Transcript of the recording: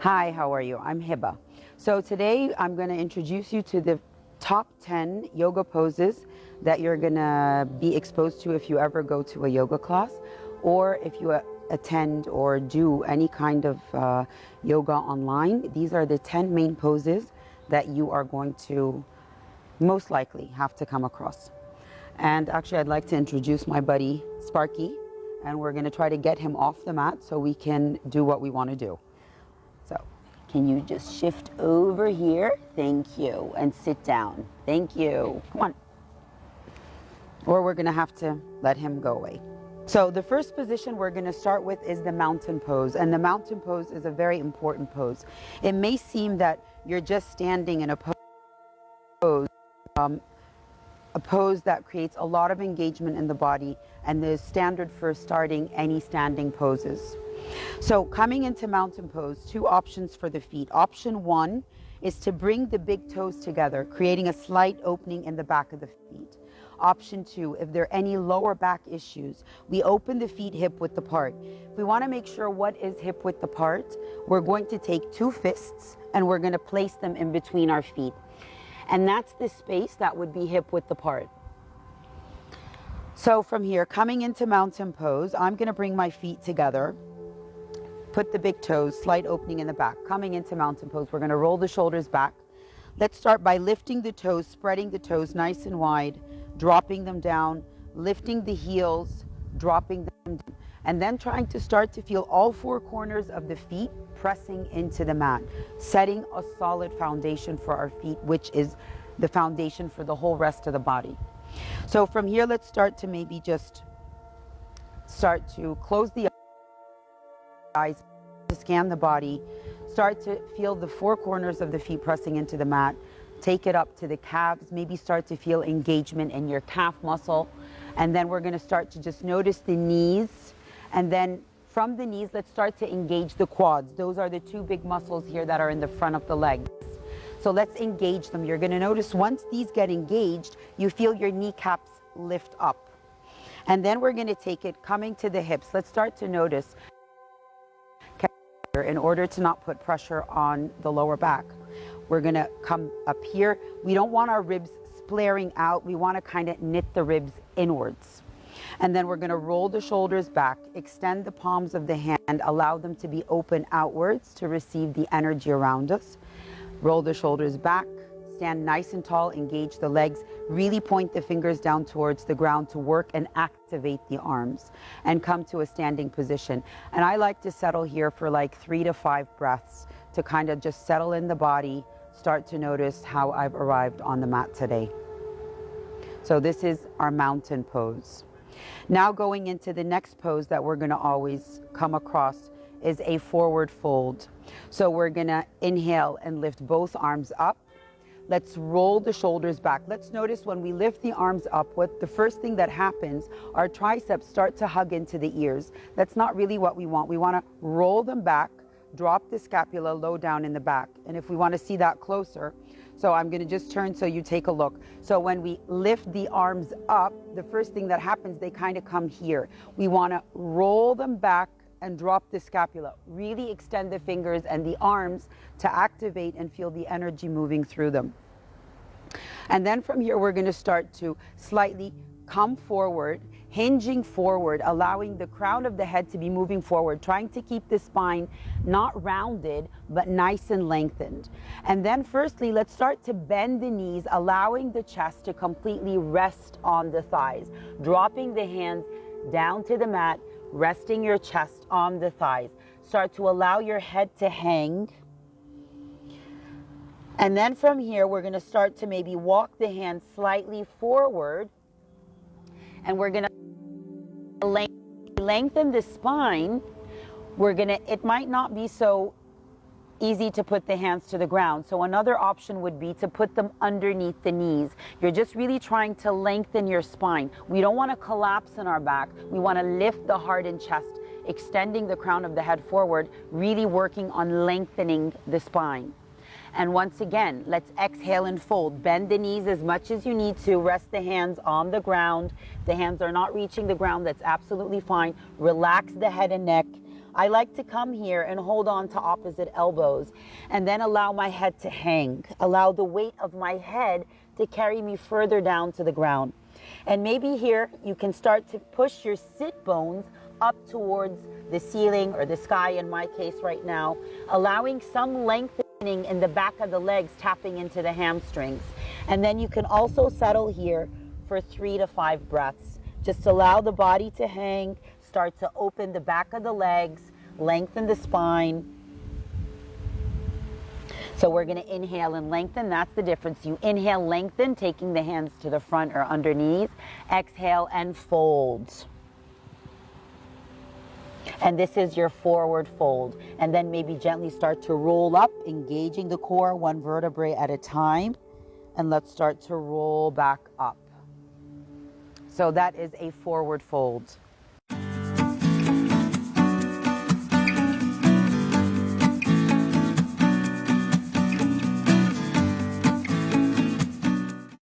Hi, how are you? I'm Hiba. So today I'm going to introduce you to the top 10 yoga poses that you're going to be exposed to if you ever go to a yoga class, or if you attend or do any kind of yoga online. These are the 10 main poses that you are going to most likely have to come across. And actually, I'd like to introduce my buddy Sparky, and we're going to try to get him off the mat so we can do what we want to do. So, can you just shift over here? Thank you. And sit down. Thank you. Come on. Or we're going to have to let him go away. So the first position we're going to start with is the mountain pose. And the mountain pose is a very important pose. It may seem that you're just standing in a pose that creates a lot of engagement in the body and is standard for starting any standing poses. So coming into mountain pose, two options for the feet. Option one is to bring the big toes together, creating a slight opening in the back of the feet. Option two, if there are any lower back issues, we open the feet hip width apart. If we want to make sure what is hip width apart, we're going to take two fists and we're going to place them in between our feet. And that's the space that would be hip width apart. So from here, coming into mountain pose, I'm going to bring my feet together. Put the big toes, slight opening in the back. Coming into mountain pose, we're going to roll the shoulders back. Let's start by lifting the toes, spreading the toes nice and wide, dropping them down, lifting the heels, dropping them down, and then trying to start to feel all four corners of the feet pressing into the mat, setting a solid foundation for our feet, which is the foundation for the whole rest of the body. So from here, let's start to maybe just start to close the eyes, to scan the body, start to feel the four corners of the feet pressing into the mat, take it up to the calves, maybe start to feel engagement in your calf muscle, and then we're going to start to just notice the knees, and then from the knees, let's start to engage the quads. Those are the two big muscles here that are in the front of the legs. So let's engage them. You're going to notice once these get engaged, you feel your kneecaps lift up. And then we're going to take it coming to the hips. Let's start to notice in order to not put pressure on the lower back. We're going to come up here. We don't want our ribs splaring out. We want to kind of knit the ribs inwards. And then we're going to roll the shoulders back, extend the palms of the hand, allow them to be open outwards to receive the energy around us. Roll the shoulders back, stand nice and tall, engage the legs, really point the fingers down towards the ground to work and activate the arms, and come to a standing position. And I like to settle here for like 3 to 5 breaths to kind of just settle in the body, start to notice how I've arrived on the mat today. So this is our mountain pose. Now going into the next pose that we're going to always come across is a forward fold. So we're going to inhale and lift both arms up. Let's roll the shoulders back. Let's notice when we lift the arms up, what the first thing that happens, our triceps start to hug into the ears. That's not really what we want. We want to roll them back, drop the scapula low down in the back. And if we want to see that closer, so I'm going to just turn so you take a look. So when we lift the arms up, the first thing that happens, they kind of come here. We want to roll them back and drop the scapula. Really extend the fingers and the arms to activate and feel the energy moving through them. And then from here, we're going to start to slightly come forward, hinging forward, allowing the crown of the head to be moving forward, trying to keep the spine not rounded, but nice and lengthened. And then firstly, let's start to bend the knees, allowing the chest to completely rest on the thighs, dropping the hands down to the mat, resting your chest on the thighs. Start to allow your head to hang. And then from here, we're going to start to maybe walk the hands slightly forward. And we're going to lengthen the spine. It might not be so easy to put the hands to the ground. So another option would be to put them underneath the knees. You're just really trying to lengthen your spine. We don't want to collapse in our back. We want to lift the heart and chest, extending the crown of the head forward, really working on lengthening the spine. And once again, let's exhale and fold. Bend the knees as much as you need to. Rest the hands on the ground. If the hands are not reaching the ground, that's absolutely fine. Relax the head and neck. I like to come here and hold on to opposite elbows and then allow my head to hang. Allow the weight of my head to carry me further down to the ground. And maybe here you can start to push your sit bones up towards the ceiling or the sky in my case right now, allowing some lengthening in the back of the legs, tapping into the hamstrings. And then you can also settle here for 3 to 5 breaths. Just allow the body to hang, start to open the back of the legs, lengthen the spine. So we're going to inhale and lengthen. That's the difference. You inhale, lengthen, taking the hands to the front or underneath. Exhale and fold. And this is your forward fold. And then maybe gently start to roll up, engaging the core one vertebrae at a time. And let's start to roll back up. So that is a forward fold.